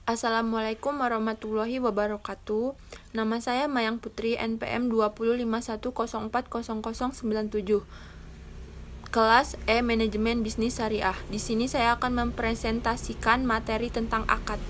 Assalamualaikum warahmatullahi wabarakatuh. Nama saya Mayang Putri, NPM 2051040097. Kelas E Manajemen Bisnis Syariah. Di sini saya akan mempresentasikan materi tentang akad.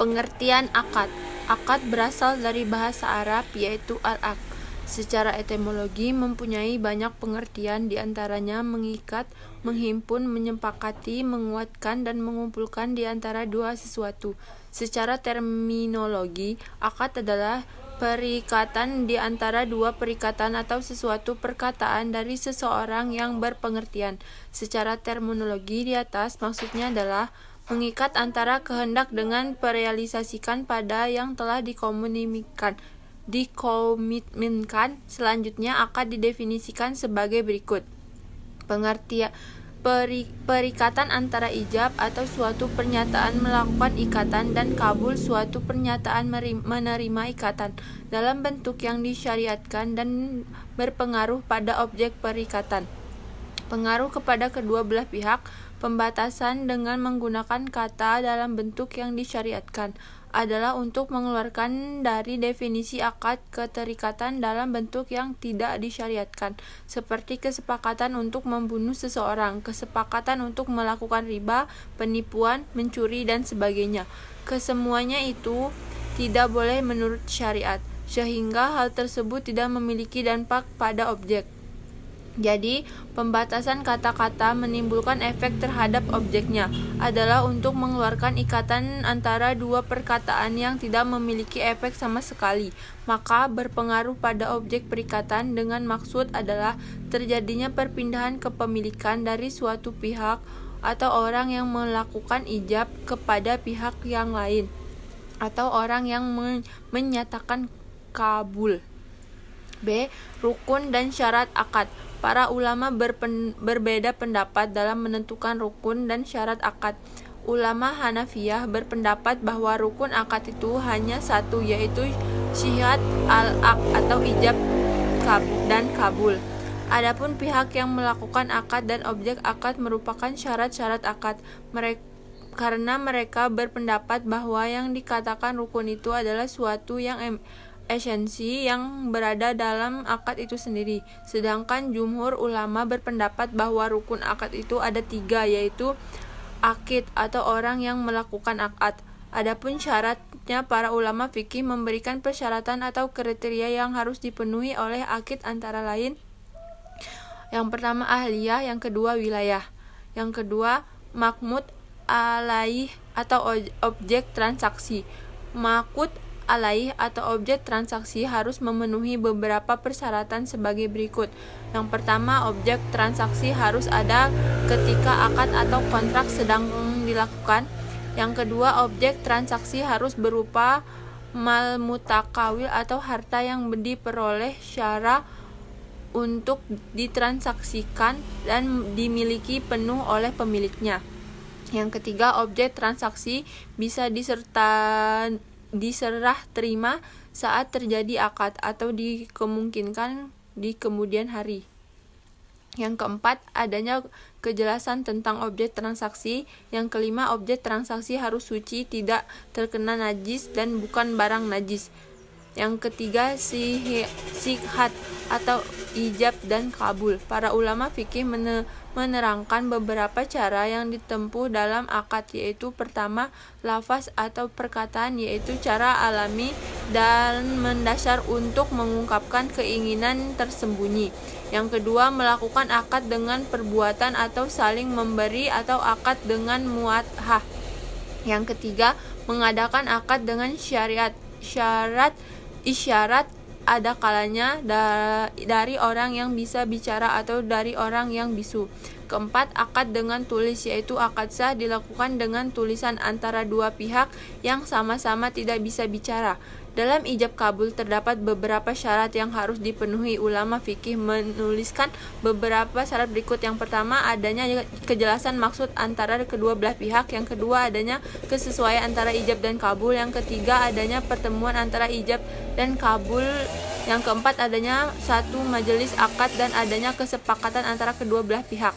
Pengertian akad. Akad berasal dari bahasa Arab yaitu al-aqd. Secara etimologi mempunyai banyak pengertian, diantaranya mengikat, menghimpun, menyepakati, menguatkan, dan mengumpulkan di antara dua sesuatu. Secara terminologi, akad adalah perikatan di antara dua perikatan atau sesuatu perkataan dari seseorang yang berpengertian. Secara terminologi di atas maksudnya adalah mengikat antara kehendak dengan merealisasikan pada yang telah dikomitmenkan. Selanjutnya akad didefinisikan sebagai berikut. Pengertian perikatan antara ijab atau suatu pernyataan melakukan ikatan dan kabul suatu pernyataan menerima ikatan dalam bentuk yang disyariatkan dan berpengaruh pada objek perikatan. Pengaruh kepada kedua belah pihak. Pembatasan dengan menggunakan kata dalam bentuk yang disyariatkan adalah untuk mengeluarkan dari definisi akad keterikatan dalam bentuk yang tidak disyariatkan, seperti kesepakatan untuk membunuh seseorang, kesepakatan untuk melakukan riba, penipuan, mencuri, dan sebagainya. Kesemuanya itu tidak boleh menurut syariat, sehingga hal tersebut tidak memiliki dampak pada objek. Jadi, pembatasan kata-kata menimbulkan efek terhadap objeknya adalah untuk mengeluarkan ikatan antara dua perkataan yang tidak memiliki efek sama sekali, maka berpengaruh pada objek perikatan dengan maksud adalah terjadinya perpindahan kepemilikan dari suatu pihak atau orang yang melakukan ijab kepada pihak yang lain atau orang yang menyatakan kabul. B. Rukun dan syarat akad. Para ulama berbeda pendapat dalam menentukan rukun dan syarat akad. Ulama Hanafiyah berpendapat bahwa rukun akad itu hanya satu, yaitu syihat al-aqd atau ijab dan kabul. Adapun pihak yang melakukan akad dan objek akad merupakan syarat-syarat akad. Karena mereka berpendapat bahwa yang dikatakan rukun itu adalah suatu yang esensi yang berada dalam akad itu sendiri. Sedangkan jumhur ulama berpendapat bahwa rukun akad itu ada 3, yaitu akid atau orang yang melakukan akad. Adapun syaratnya, para ulama fikih memberikan persyaratan atau kriteria yang harus dipenuhi oleh akid antara lain. Yang pertama ahliyah, yang kedua wilayah, yang kedua makmud alaih atau objek transaksi. Makmud alaih atau objek transaksi harus memenuhi beberapa persyaratan sebagai berikut. Yang pertama, objek transaksi harus ada ketika akad atau kontrak sedang dilakukan. Yang kedua, objek transaksi harus berupa mal mutakawil atau harta yang diperoleh secara untuk ditransaksikan dan dimiliki penuh oleh pemiliknya. Yang ketiga, objek transaksi bisa diserah terima saat terjadi akad atau dikemungkinkan di kemudian hari. Yang keempat, adanya kejelasan tentang objek transaksi. Yang kelima, objek transaksi harus suci, tidak terkena najis dan bukan barang najis. Yang ketiga, sihat atau ijab dan kabul. Para ulama fikih menerangkan beberapa cara yang ditempuh dalam akad, yaitu pertama, lafaz atau perkataan, yaitu cara alami dan mendasar untuk mengungkapkan keinginan tersembunyi. Yang kedua, melakukan akad dengan perbuatan atau saling memberi atau akad dengan muathah. Yang ketiga, mengadakan akad dengan isyarat ada kalanya dari orang yang bisa bicara atau dari orang yang bisu. Keempat, akad dengan tulis, yaitu akad sah dilakukan dengan tulisan antara dua pihak yang sama-sama tidak bisa bicara. Dalam ijab kabul terdapat beberapa syarat yang harus dipenuhi. Ulama fikih menuliskan beberapa syarat berikut. Yang pertama, adanya kejelasan maksud antara kedua belah pihak. Yang kedua, adanya kesesuaian antara ijab dan kabul. Yang ketiga, adanya pertemuan antara ijab dan kabul. Yang keempat, adanya satu majelis akad dan adanya kesepakatan antara kedua belah pihak.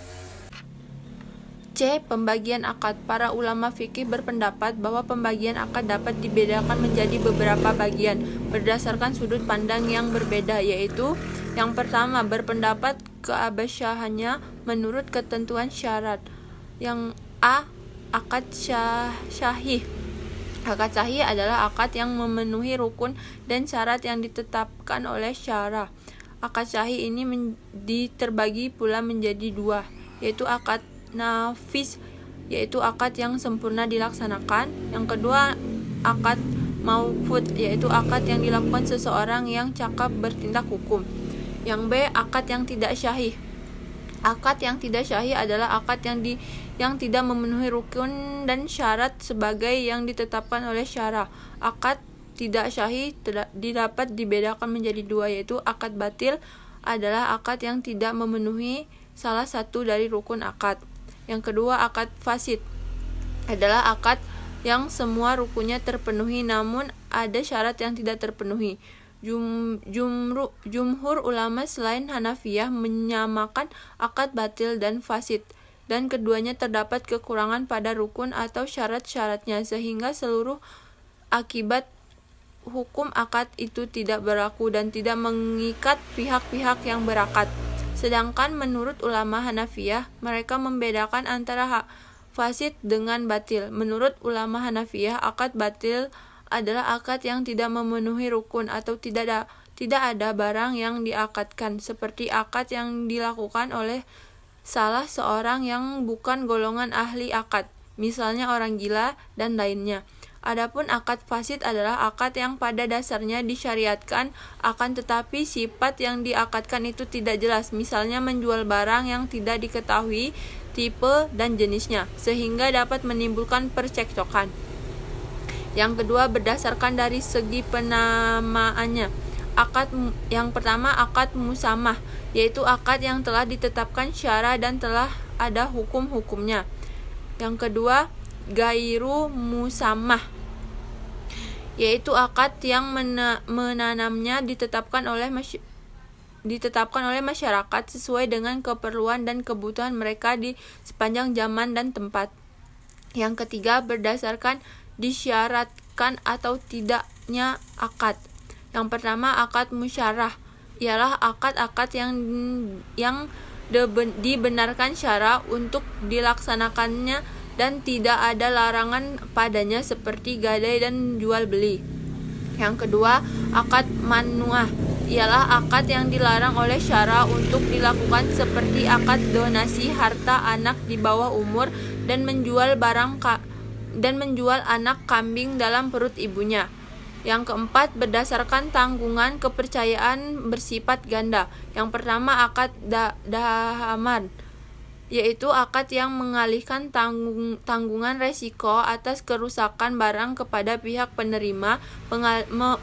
C. Pembagian akad. Para ulama fikih berpendapat bahwa pembagian akad dapat dibedakan menjadi beberapa bagian berdasarkan sudut pandang yang berbeda, yaitu yang pertama, berpendapat keabsahannya menurut ketentuan syarat. Yang A. Akad syahih. Akad sahih adalah akad yang memenuhi rukun dan syarat yang ditetapkan oleh syara. Akad sahih ini terbagi pula menjadi dua, yaitu akad nafis, yaitu akad yang sempurna dilaksanakan. Yang kedua, akad mauqut, yaitu akad yang dilakukan seseorang yang cakap bertindak hukum. Yang B. Akad yang tidak syahih. Akad yang tidak syahih adalah akad yang tidak memenuhi rukun dan syarat sebagai yang ditetapkan oleh syara. Akad tidak syahih dapat dibedakan menjadi dua, yaitu akad batil adalah akad yang tidak memenuhi salah satu dari rukun akad. Yang kedua, akad fasid adalah akad yang semua rukunnya terpenuhi namun ada syarat yang tidak terpenuhi. Jumhur ulama selain Hanafiyah menyamakan akad batil dan fasid, dan keduanya terdapat kekurangan pada rukun atau syarat-syaratnya sehingga seluruh akibat hukum akad itu tidak berlaku dan tidak mengikat pihak-pihak yang berakad. Sedangkan menurut ulama Hanafiyah, mereka membedakan antara fasid dengan batil. Menurut ulama Hanafiyah, akad batil adalah akad yang tidak memenuhi rukun atau tidak ada barang yang diakadkan, seperti akad yang dilakukan oleh salah seorang yang bukan golongan ahli akad, misalnya orang gila dan lainnya. Adapun akad fasid adalah akad yang pada dasarnya disyariatkan, akan tetapi sifat yang diakadkan itu tidak jelas, misalnya menjual barang yang tidak diketahui tipe dan jenisnya, sehingga dapat menimbulkan percekcokan. Yang kedua, berdasarkan dari segi penamaannya. Yang pertama, akad musamah, yaitu akad yang telah ditetapkan syara dan telah ada hukum-hukumnya. Yang kedua, gairu musamah, yaitu akad yang menanamnya ditetapkan oleh masyarakat sesuai dengan keperluan dan kebutuhan mereka di sepanjang zaman dan tempat. Yang ketiga, berdasarkan disyaratkan atau tidaknya akad. Yang pertama, akad musyarah ialah akad-akad yang dibenarkan syara untuk dilaksanakannya dan tidak ada larangan padanya seperti gadai dan jual beli. Yang kedua, akad manuah ialah akad yang dilarang oleh syara untuk dilakukan seperti akad donasi harta anak di bawah umur dan menjual anak kambing dalam perut ibunya. Yang keempat, berdasarkan tanggungan kepercayaan bersifat ganda. Yang pertama, akad dahaman, yaitu akad yang mengalihkan tanggungan resiko atas kerusakan barang kepada pihak penerima,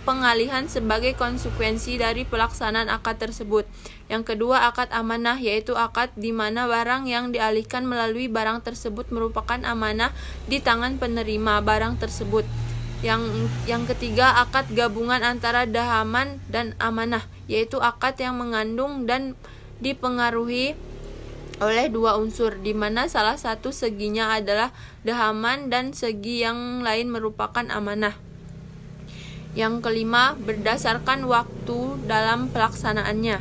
pengalihan sebagai konsekuensi dari pelaksanaan akad tersebut. Yang kedua, akad amanah, yaitu akad di mana barang yang dialihkan melalui barang tersebut merupakan amanah di tangan penerima barang tersebut. Yang ketiga, akad gabungan antara dahaman dan amanah, yaitu akad yang mengandung dan dipengaruhi oleh dua unsur, di mana salah satu seginya adalah dahaman dan segi yang lain merupakan amanah. Yang kelima, berdasarkan waktu dalam pelaksanaannya.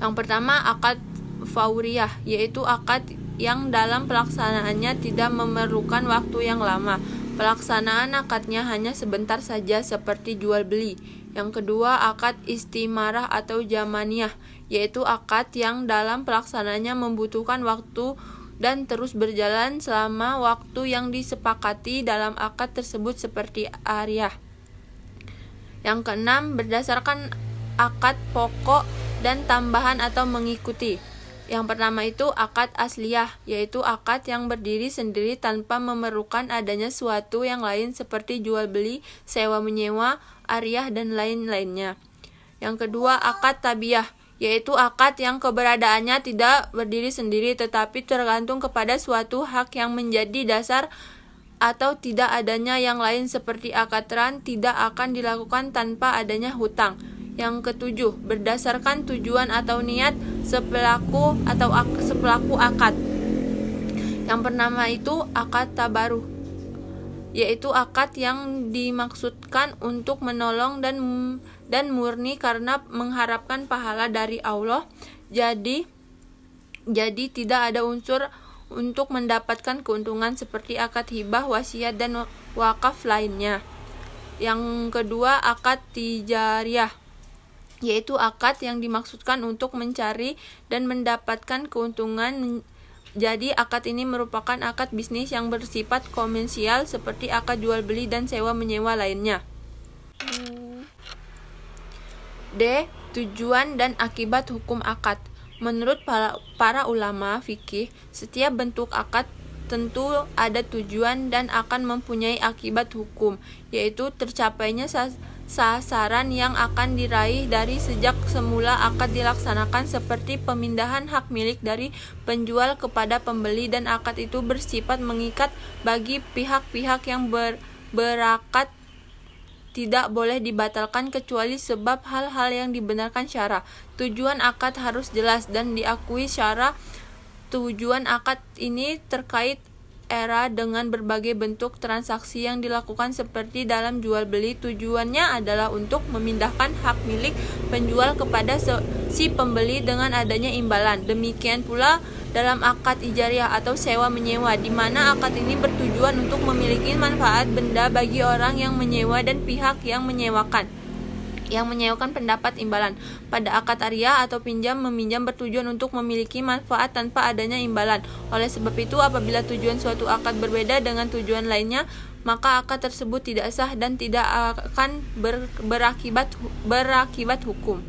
Yang pertama, akad fauriyah, yaitu akad yang dalam pelaksanaannya tidak memerlukan waktu yang lama. Pelaksanaan akadnya hanya sebentar saja seperti jual beli. Yang kedua, akad istimarah atau zamaniyah, yaitu akad yang dalam pelaksanaannya membutuhkan waktu dan terus berjalan selama waktu yang disepakati dalam akad tersebut seperti ariyah. Yang keenam, berdasarkan akad pokok dan tambahan atau mengikuti. Yang pertama itu akad asliyah, yaitu akad yang berdiri sendiri tanpa memerlukan adanya suatu yang lain seperti jual beli, sewa menyewa, ariyah dan lain-lainnya. Yang kedua, akad tabiyah, yaitu akad yang keberadaannya tidak berdiri sendiri tetapi tergantung kepada suatu hak yang menjadi dasar atau tidak adanya yang lain seperti akad ran tidak akan dilakukan tanpa adanya hutang. Yang ketujuh, berdasarkan tujuan atau niat sepelaku akad. Yang pertama itu akad tabaruh, yaitu akad yang dimaksudkan untuk menolong dan murni karena mengharapkan pahala dari Allah. Jadi tidak ada unsur untuk mendapatkan keuntungan seperti akad hibah, wasiat dan wakaf lainnya. Yang kedua, akad tijariyah, yaitu akad yang dimaksudkan untuk mencari dan mendapatkan keuntungan. Jadi akad ini merupakan akad bisnis yang bersifat komersial seperti akad jual beli dan sewa menyewa lainnya. D. Tujuan dan akibat hukum akad. Menurut para ulama fikih, setiap bentuk akad tentu ada tujuan dan akan mempunyai akibat hukum, yaitu tercapainya sasaran yang akan diraih dari sejak semula akad dilaksanakan, seperti pemindahan hak milik dari penjual kepada pembeli, dan akad itu bersifat mengikat bagi pihak-pihak yang berakad tidak boleh dibatalkan kecuali sebab hal-hal yang dibenarkan syara. Tujuan akad harus jelas dan diakui syara. Tujuan akad ini terkait era dengan berbagai bentuk transaksi yang dilakukan seperti dalam jual beli. Tujuannya adalah untuk memindahkan hak milik penjual kepada si pembeli dengan adanya imbalan. Demikian pula dalam akad ijariyah atau sewa menyewa, di mana akad ini bertujuan untuk memiliki manfaat benda bagi orang yang menyewa dan pihak yang menyewakan pendapat imbalan. Pada akad ariyah atau pinjam meminjam bertujuan untuk memiliki manfaat tanpa adanya imbalan. Oleh sebab itu, apabila tujuan suatu akad berbeda dengan tujuan lainnya, maka akad tersebut tidak sah dan tidak akan berakibat hukum.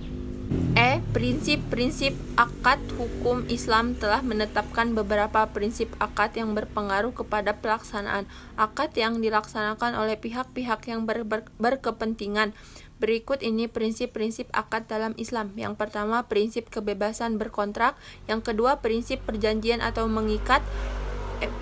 Prinsip-prinsip akad. Hukum Islam telah menetapkan beberapa prinsip akad yang berpengaruh kepada pelaksanaan akad yang dilaksanakan oleh pihak-pihak yang berkepentingan. Berikut ini prinsip-prinsip akad dalam Islam. Yang pertama, prinsip kebebasan berkontrak. Yang kedua, prinsip perjanjian atau mengikat.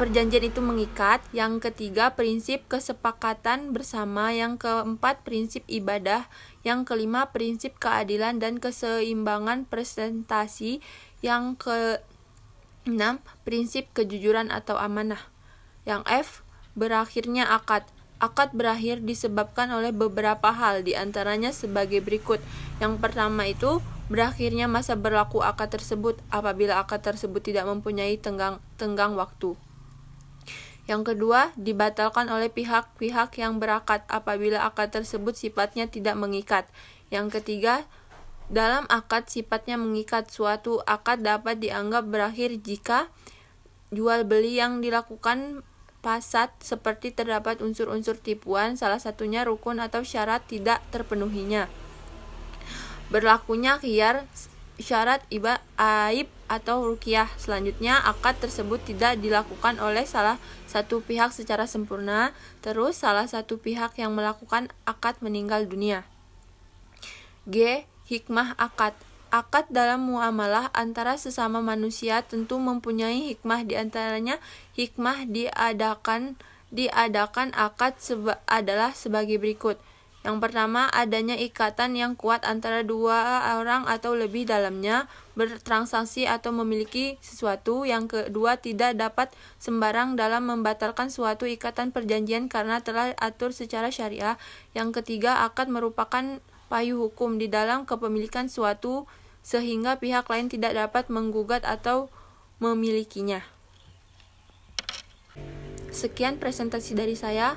Perjanjian itu mengikat. Yang ketiga, prinsip kesepakatan bersama. Yang keempat, prinsip ibadah. Yang kelima, prinsip keadilan dan keseimbangan presentasi. Yang keenam, prinsip kejujuran atau amanah. Yang F, berakhirnya akad. Akad berakhir disebabkan oleh beberapa hal, diantaranya sebagai berikut. Yang pertama itu, berakhirnya masa berlaku akad tersebut apabila akad tersebut tidak mempunyai tenggang waktu. Yang kedua, dibatalkan oleh pihak-pihak yang berakad apabila akad tersebut sifatnya tidak mengikat. Yang ketiga, dalam akad sifatnya mengikat, suatu akad dapat dianggap berakhir jika jual beli yang dilakukan fasad seperti terdapat unsur-unsur tipuan, salah satunya rukun atau syarat tidak terpenuhinya. Berlakunya khiyar, syarat aib atau ruqyah. Selanjutnya, akad tersebut tidak dilakukan oleh salah satu pihak secara sempurna, terus salah satu pihak yang melakukan akad meninggal dunia. G. Hikmah akad. Akad dalam muamalah antara sesama manusia tentu mempunyai hikmah, diantaranya hikmah diadakan akad adalah sebagai berikut. Yang pertama, adanya ikatan yang kuat antara dua orang atau lebih dalamnya bertransaksi atau memiliki sesuatu. Yang kedua, tidak dapat sembarang dalam membatalkan suatu ikatan perjanjian karena telah atur secara syariah. Yang ketiga, akad merupakan payung hukum di dalam kepemilikan suatu sehingga pihak lain tidak dapat menggugat atau memilikinya. Sekian presentasi dari saya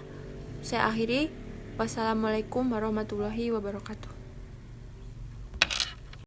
akhiri. Wassalamualaikum warahmatullahi wabarakatuh.